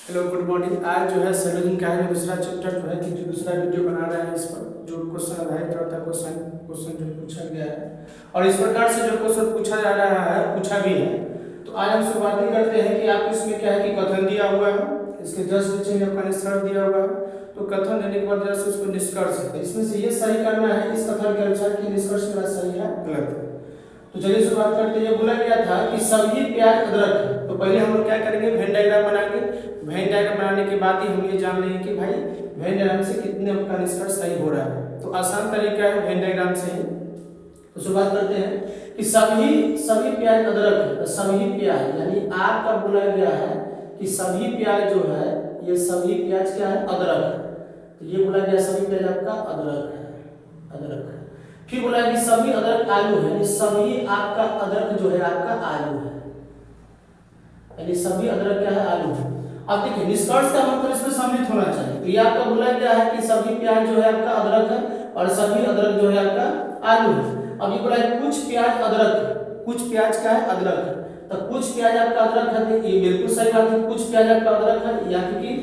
Hello good morning. आज जो है सेलोजिन का है दूसरा चैप्टर जो है कि जो दूसरा वीडियो बना रहे हैं इस पर जो क्वेश्चन आधारित रहता है क्वेश्चन जो पूछा गया है और इस प्रकार से जो क्वेश्चन पूछा जा रहा है पूछा भी है। तो आज हम शुरुआत करते हैं कि आप इसमें क्या है कि कथन दिया हुआ है, इसके जस्ट नीचे में आपका निष्कर्ष दिया हुआ है। तो कथन देने के बाद जस्ट उसको निष्कर्ष है, इसमें से ये सही करना है इस कथन के अनुसार कि निष्कर्ष मेरा सही है गलत है। तो चलिए शुरुआत करते हैं। बोला गया था कि सभी प्याज अदरक है। तो पहले हम लोग क्या करेंगे, वेन डायग्राम बनाएंगे। वेन डायग्राम बनाने के बाद ही हम ये जान लेंगे कि भाई वेन डायग्राम से कितने आपका निष्कर्ष सही हो रहा है। तो आसान तरीका है वेन डायग्राम से ही। तो शुरुआत करते हैं कि सभी प्याज अदरक है। तो सभी प्याज यानी आपका बोला गया है कि सभी प्याज जो है ये सभी प्याज क्या है, अदरक है। तो ये बोला गया सभी प्याज आपका अदरक है, अदरक है। फिर बोला कि सभी अदरक आलू है, यानी सभी आपका अदरक जो है आपका आलू है, यानी सभी अदरक क्या है, आलू है। अब देखिए निष्कर्ष का मतलब इसमें सम्मिलित होना चाहिए। तो ये आपका बोला गया है कि सभी प्याज जो है आपका अदरक है और सभी अदरक जो है आपका आलू है। अब ये बोला है कुछ प्याज अदरक है, कुछ प्याज का है अदरक है। तो कुछ प्याज आपका अदरक है, तो ये बिल्कुल सही बात है, कुछ प्याज आपका अदरक है। या क्योंकि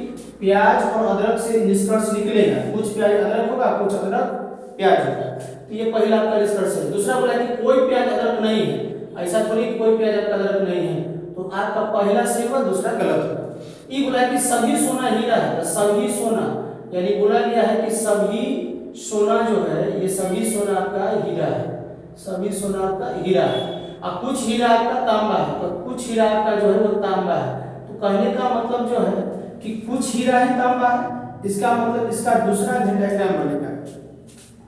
प्याज और अदरक से निष्कर्ष निकलेगा, कुछ प्याज अदरक होगा, कुछ अदरक प्याज होगा। तो ये पहला आपका निष्कर्ष है। दूसरा बोला कि कोई प्याज अदरक नहीं है, ऐसा थोड़ी कि कोई प्याज आपका अदरक नहीं है। तो आपका पहला सही होगा, दूसरा गलत होगा। ये बोला कि सभी सोना हीरा है। तो सभी सोना यानी बोला गया है कि सभी सोना जो है ये सभी सोना आपका हीरा है, सभी सोना आपका हीरा है। अब कुछ हीरा आपका तांबा है, तो कुछ हीरा आपका जो है वो तांबा है। तो कहने का मतलब जो है कि कुछ हीरा है तांबा है, इसका मतलब इसका दूसरा वेन डायग्राम बनेगा।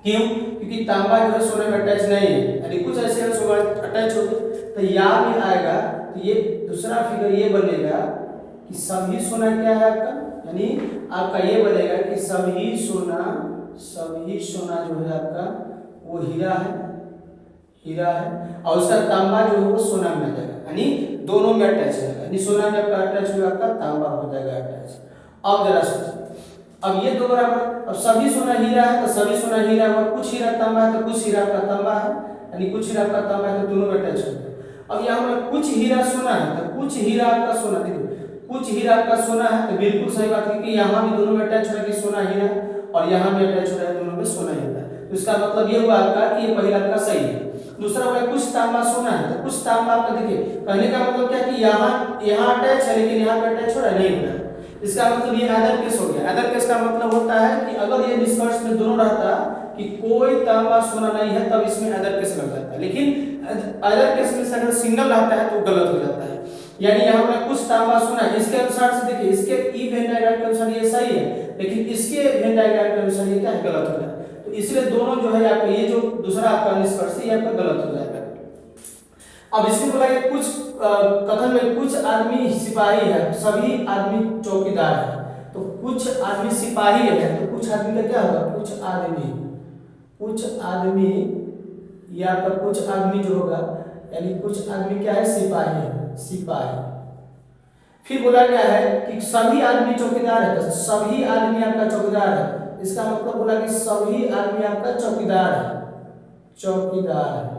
क्यों? क्योंकि तांबा जो है सोने में अटैच नहीं है, यानी कुछ ऐसे अंश अटैच हो गए तो यहाँ भी आएगा। तो ये दूसरा फिगर ये बनेगा कि सभी सोना क्या है आपका, यानी आपका ये बनेगा कि सभी सोना जो है आपका वो हीरा है, हीरा है। और उसका तांबा जो है वो सोना में आ जाएगा, यानी दोनों में अटैच है, यानी सोना में आपका अटैच हुआ, आपका तांबा हो जाएगा अटैच। अब जरा सोचिए, अब ये दो बराबर, अब सभी सोना हीरा है तो सभी सोना हीरा हुआ, कुछ हीरा तांबा है तो कुछ हीरा का तांबा है, यानी कुछ हीरा का तांबा है तो दोनों में अटैच हो गया। अब यहाँ पर कुछ हीरा सोना है तो कुछ हीरा का सोना, देखो कुछ हीरा का सोना है तो बिल्कुल सही बात है कि यहाँ भी दोनों में अटैच हो रहा है कि सोना हीरा, और यहाँ भी अटैच हो रहा है दोनों में सोना हीरा। तो इसका मतलब ये हुआ आपका कि ये पहला आपका सही है। दूसरा हुआ कुछ तांबा सोना है, तो कुछ तांबा आपका देखिए कहने का मतलब क्या कि यहाँ अटैच है लेकिन यहाँ पे अटैच हो रहा है, नहीं हो रहा है। इसका मतलब ये अदर केस हो गया। अदर केस का मतलब होता है कि अगर ये निष्कर्ष में दोनों रहता कि कोई तांबा सोना नहीं है तब इसमें अदर केस लग जाता है, लेकिन अदर केस में अगर सिंगल रहता है तो गलत हो जाता है। यानी यहाँ पर कुछ तांबा सोना है, इसके अनुसार से देखिए इसके ई वेन डायग्राम के अनुसार ये सही है, लेकिन इसके वेन डायग्राम के अनुसार ये क्या है, गलत हो रहा है। तो इसलिए दोनों जो है आपका ये जो दूसरा आपका निष्कर्ष है आपका गलत हो जाएगा। अब इसमें बोला कि कुछ कथन में कुछ आदमी सिपाही है, सभी आदमी चौकीदार है। तो कुछ आदमी सिपाही है तो कुछ आदमी का क्या होगा, कुछ आदमी या पर कुछ आदमी जो होगा, यानी कुछ आदमी क्या है, सिपाही है, सिपाही। फिर बोला गया है कि सभी आदमी चौकीदार है, तो सभी आदमी आपका चौकीदार है। इसका मतलब बोला कि सभी आदमी आपका चौकीदार है, चौकीदार है।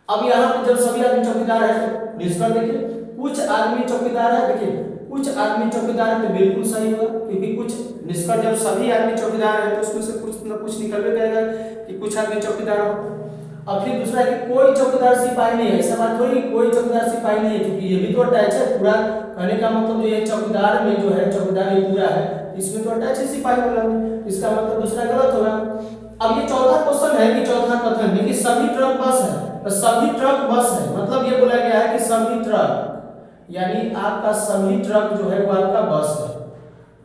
अब यहाँ पे जब सभी आदमी चौकीदार है तो निष्कर्ष देखिए कुछ आदमी चौकीदार है, देखिए कुछ आदमी चौकीदार है तो बिल्कुल सही होगा, क्योंकि कुछ निष्कर्ष जब सभी आदमी चौकीदार है तो उसमें से कुछ न कुछ निकलवे करेगा कि कुछ आदमी चौकीदार हो। अब फिर दूसरा है कि कोई चौकीदार सिपाही नहीं है, ऐसा बात थोड़ी कोई चौकीदार सिपाही नहीं है, क्योंकि ये भी तो अटैच है पूरा। कहने का मतलब जो ये चौकीदार में जो है चौकीदार ये पूरा है, इसमें तो अटैच है सिपाही वाला, इसका मतलब दूसरा गलत होगा। अब ये चौथा क्वेश्चन है कि चौथा कथन है कि सभी ट्रक बस है, तो सभी ट्रक बस है, मतलब ये बोला गया है कि सभी ट्रक यानी आपका सभी ट्रक जो है वो आपका बस है,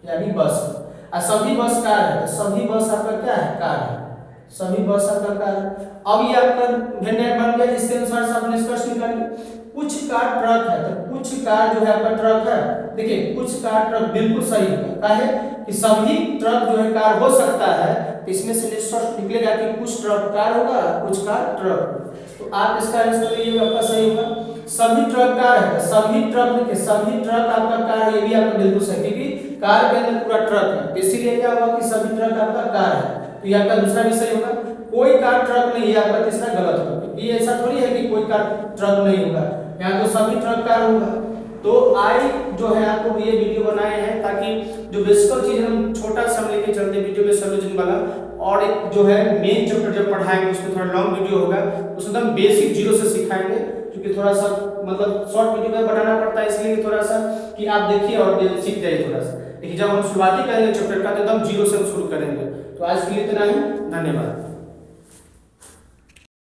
यानी बस है। और सभी बस कार है, तो सभी बस आपका क्या है, कार है, सभी बस आपका कार है। अब ये आपका वेन डायग्राम बन गया, इसके अनुसार से आप निष्कर्ष निकालिए। कुछ कार ट्रक है, तो कुछ कार जो है आपका ट्रक है, देखिए कुछ कार ट्रक बिल्कुल सही है। क्या है कि सभी ट्रक जो है कार हो सकता है, तो इसमें से निष्कर्ष निकलेगा कि कुछ ट्रक कार होगा, कुछ कार ट्रक। तो आप इसका आंसर ये आपका सही होगा। सभी ट्रक कार है, सभी ट्रक देखिए सभी ट्रक आपका कार है, ये भी आपका बिल्कुल सही, क्योंकि कार के अंदर पूरा ट्रक है, तो इसीलिए क्या होगा कि सभी ट्रक आपका कार है। तो ये आपका दूसरा भी सही होगा। कोई कार ट्रक नहीं है, आपका तीसरा गलत होगा, क्योंकि ऐसा थोड़ी है कि कोई कार ट्रक नहीं होगा, यहाँ तो सभी ट्रक कार होगा। तो आई जो है आपको ये वीडियो बनाए हैं ताकि जो बेसिकल चीज हम छोटा सा लेके चलते वीडियो में सॉल्यूशन वाला, और एक जो है मेन चैप्टर जब पढ़ाएंगे उसमें थोड़ा लॉन्ग वीडियो होगा, उसमें हम बेसिक जीरो से सिखाएंगे, क्योंकि थोड़ा सा मतलब शॉर्ट वीडियो में बनाना पड़ता है, इसलिए थोड़ा सा कि आप देखिए और सीख जाइए थोड़ा सा। लेकिन जब हम शुरुआती करेंगे चैप्टर का तो एकदम जीरो से हम शुरू करेंगे। तो आज के लिए इतना ही, धन्यवाद।